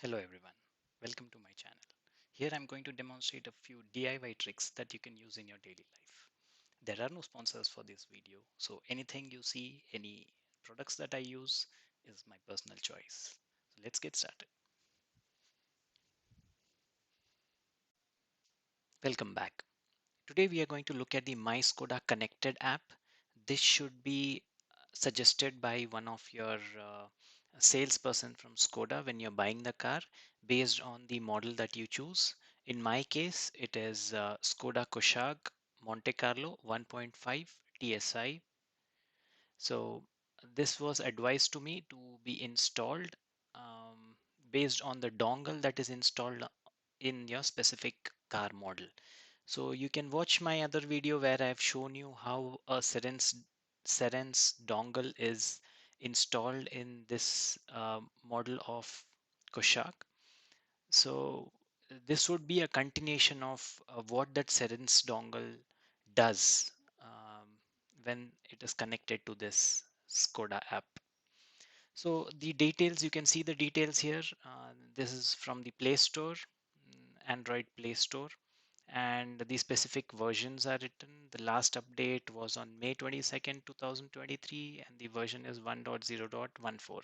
Hello everyone, welcome to my channel. Here I'm going to demonstrate a few DIY tricks that you can use in your daily life. There are no sponsors for this video, so anything you see, any products that I use is my personal choice. So let's get started. Welcome back. Today we are going to look at the My Skoda ConnectED app. This should be suggested by one of your salesperson from Skoda when you're buying the car based on the model that you choose. In my case, it is Skoda Kushaq Monte Carlo 1.5 TSI. So this was advised to me to be installed based on the dongle that is installed in your specific car model. So you can watch my other video where I've shown you how a CERENCE dongle is installed in this model of Kushaq. So this would be a continuation of what that CERENCE dongle does when it is connected to this Skoda app. So the details, you can see the details here. This is from the Play Store, Android Play Store, and the specific versions are written. The last update was on May 22nd, 2023, and the version is 1.0.14.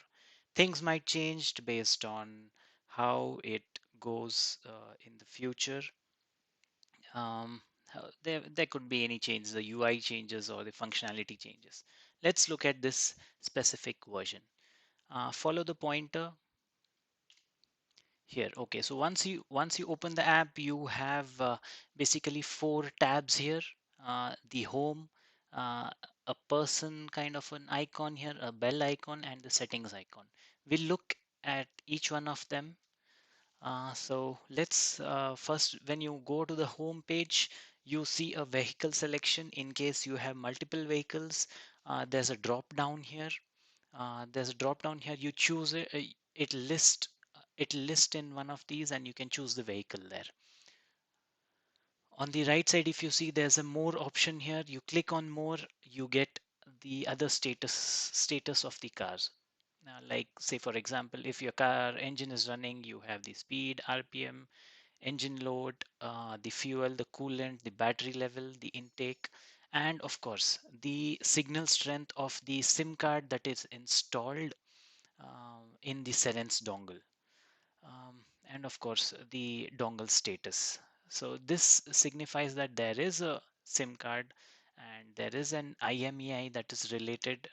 Things might change based on how it goes in the future. There could be any changes, the UI changes or the functionality changes. Let's look at this specific version. Follow the pointer here. Okay, so once you open the app, you have basically four tabs here. The home, uh, a person kind of an icon here, a bell icon, and the settings icon. We'll look at each one of them. So let's first, when you go to the home page, you see a vehicle selection in case you have multiple vehicles. There's a drop down here. You choose it, it list in one of these, and you can choose the vehicle there. On the right side, if you see, there's a more option here. You click on more, you get the other status of the cars. Like say for example, if your car engine is running, you have the speed, RPM, engine load, the fuel, the coolant, the battery level, the intake, and of course the signal strength of the SIM card that is installed in the CERENCE dongle, and of course the dongle status. So this signifies that there is a SIM card and there is an IMEI that is related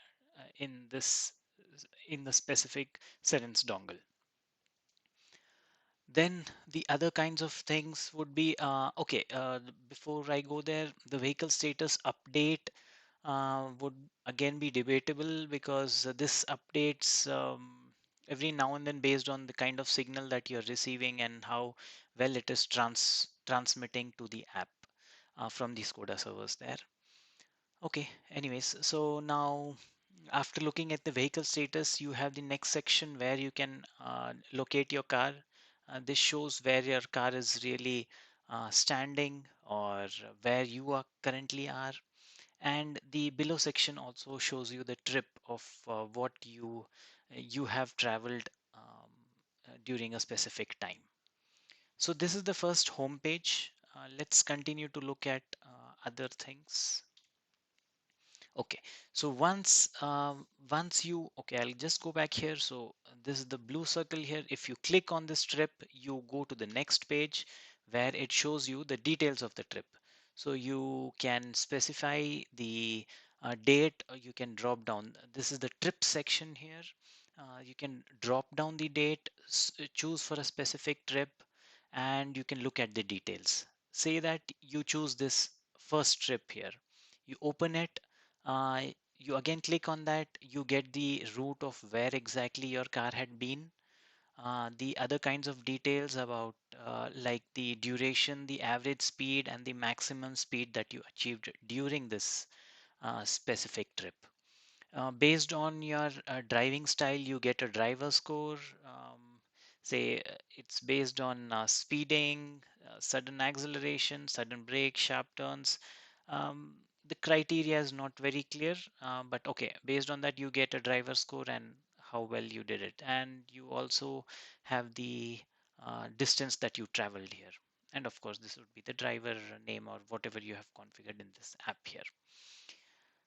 in the specific CERENCE dongle. Then the other kinds of things would be okay. Before I go there, the vehicle status update would again be debatable because this updates every now and then based on the kind of signal that you're receiving and how well it is transmitting to the app from the Skoda servers there. Okay, anyways, so now after looking at the vehicle status, you have the next section where you can locate your car. This shows where your car is really standing or where you are currently are. And the below section also shows you the trip of what you have traveled during a specific time. So this is the first home page. Let's continue to look at other things. Okay, so once you, okay, I'll just go back here. So this is the blue circle here. If you click on this trip, you go to the next page where it shows you the details of the trip. So you can specify the date, or you can drop down. This is the trip section here. You can drop down the date, choose for a specific trip, and you can look at the details. Say that you choose this first trip here. You open it, uh, you again click on that, you get the route of where exactly your car had been, the other kinds of details about like the duration, the average speed, and the maximum speed that you achieved during this specific trip. Based on your driving style, you get a driver score. Say it's based on speeding, sudden acceleration, sudden brake, sharp turns. The criteria is not very clear, but okay, based on that, you get a driver score and how well you did it, and you also have the distance that you traveled here. And of course, this would be the driver name or whatever you have configured in this app here.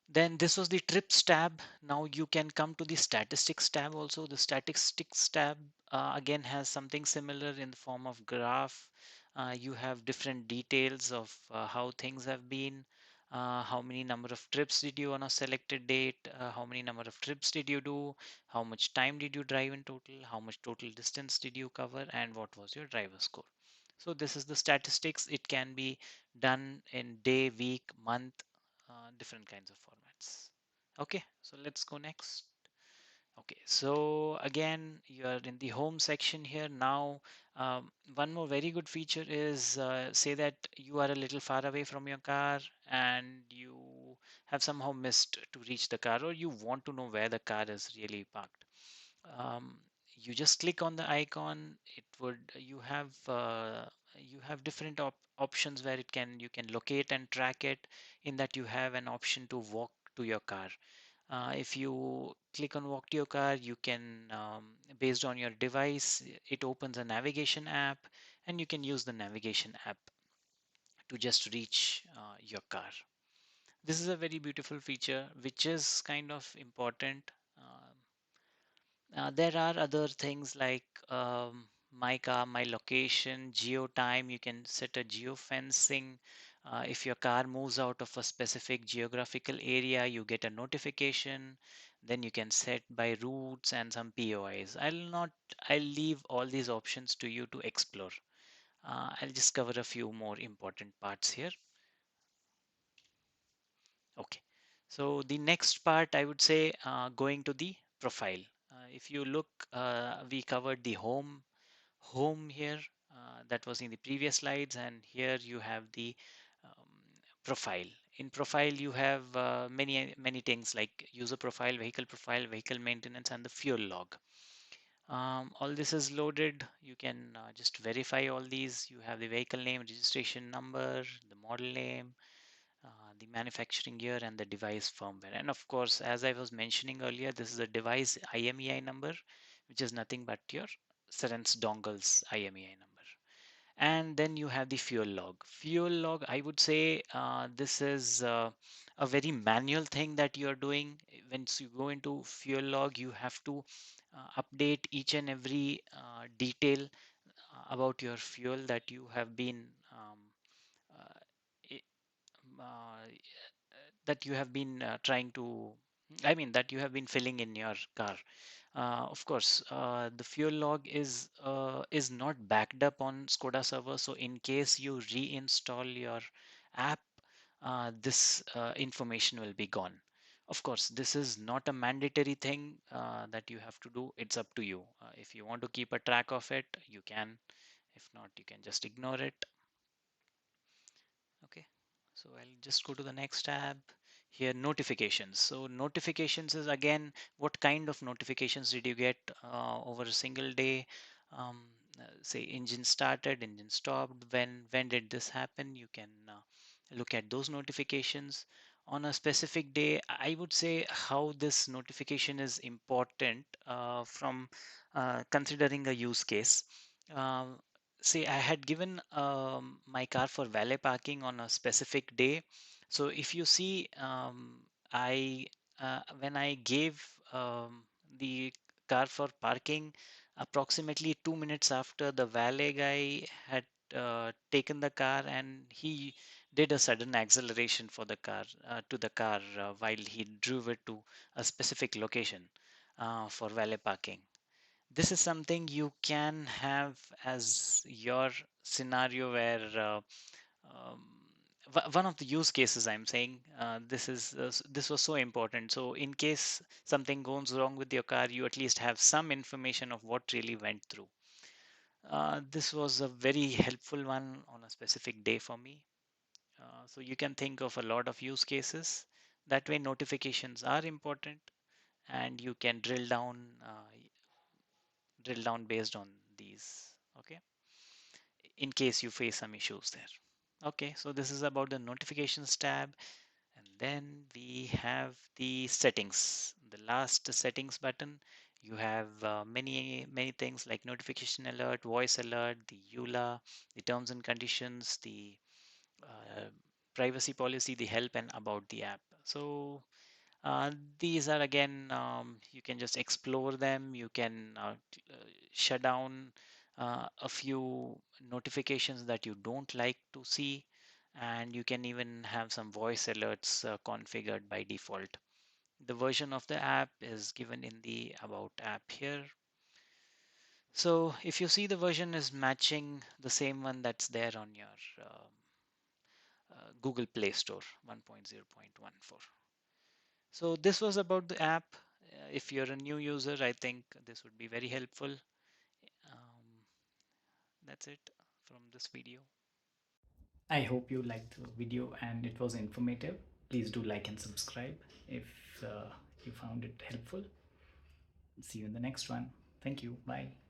Then this was the trips tab. Now you can come to the statistics tab also. The statistics tab again has something similar in the form of graph. You have different details of how things have been. How many number of trips did you on a selected date? How many number of trips did you do? How much time did you drive in total? How much total distance did you cover? And what was your driver score? So this is the statistics. It can be done in day, week, month, different kinds of formats. Okay, so let's go next. Okay, so again, you are in the home section here now. One more very good feature is say that you are a little far away from your car and you have somehow missed to reach the car, or you want to know where the car is really parked. Um, you just click on the icon. It would you have different options where it can you can locate and track it. In that you have an option to walk to your car. If you click on walk to your car, you can based on your device, it opens a navigation app, and you can use the navigation app to just reach your car. This is a very beautiful feature which is kind of important. There are other things like my car, my location, geo time. You can set a geo fencing. If your car moves out of a specific geographical area, you get a notification. Then you can set by routes and some POIs. I'll leave all these options to you to explore. I'll just cover a few more important parts here. Okay, so the next part I would say going to the profile. If you look, we covered the home here. That was in the previous slides, and here you have the um, profile. In profile, you have many things like user profile, vehicle maintenance, and the fuel log. All this is loaded. You can just verify all these. You have the vehicle name, registration number, the model name, the manufacturing year, and the device firmware. And of course, as I was mentioning earlier, this is a device IMEI number, which is nothing but your CERENCE dongle's IMEI number. And then you have the fuel log. Fuel log, I would say this is a very manual thing that you are doing. Once you go into fuel log, you have to update each and every detail about your fuel that you have been uh, uh, that you have been trying to I mean that you have been filling in your car. Of course, the fuel log is not backed up on Skoda server, so in case you reinstall your app, this information will be gone. Of course, this is not a mandatory thing that you have to do. It's up to you. If you want to keep a track of it, you can. If not, you can just ignore it. Okay, so I'll just go to the next tab here, notifications. So notifications is again, what kind of notifications did you get over a single day? Say engine started, engine stopped. When did this happen? You can look at those notifications. On a specific day, I would say how this notification is important from considering a use case. Um, Say I had given my car for valet parking on a specific day. So if you see, I when I gave the car for parking, approximately 2 minutes after, the valet guy had taken the car, and he did a sudden acceleration for the car to the car while he drove it to a specific location for valet parking. This is something you can have as your scenario where um, one of the use cases I'm saying this was so important. So in case something goes wrong with your car, you at least have some information of what really went through. This was a very helpful one on a specific day for me. So you can think of a lot of use cases. That way notifications are important, and you can drill down based on these. Okay, in case you face some issues there. Okay, so this is about the notifications tab, and then we have the settings. the last settings button, you have many things like notification alert, voice alert, the EULA, the terms and conditions, the uh, privacy policy, the help, and about the app. So uh, these are again, you can just explore them. You can shut down a few notifications that you don't like to see, and you can even have some voice alerts configured by default. The version of the app is given in the About app here. So if you see, the version is matching the same one that's there on your Google Play Store 1.0.14. So this was about the app. If you're a new user, I think this would be very helpful. That's it from this video. I hope you liked the video and it was informative. Please do like and subscribe if you found it helpful. See you in the next one. Thank you. Bye.